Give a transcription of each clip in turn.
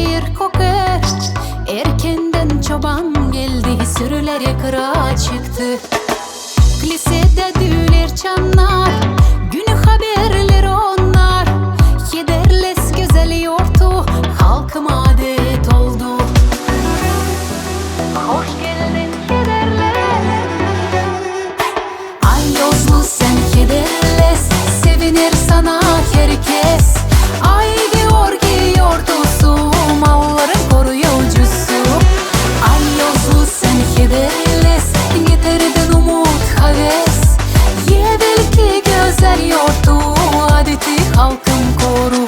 şehir koker. Erkenden çoban geldi, sürüleri kıra çıktı. Kilisede düğüler çanlar, günü haberleri onlar. Kederles güzel yortu, halkım adet oldu. Hoş geldin kederles. Ay yozlu sen kederles, sevinir sana herkes. Ay Georgi yortusu, malların koruyucusu. Ay yozlu sen kederles, getirdin umut haves. Ye belki güzel yortu, adeti halkın koru.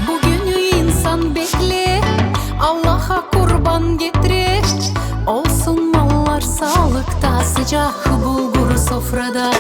Bugün insan bekle, Allah'a kurban getirir. Olsun mallar sağlıkta, sıcak bulgur sofrada.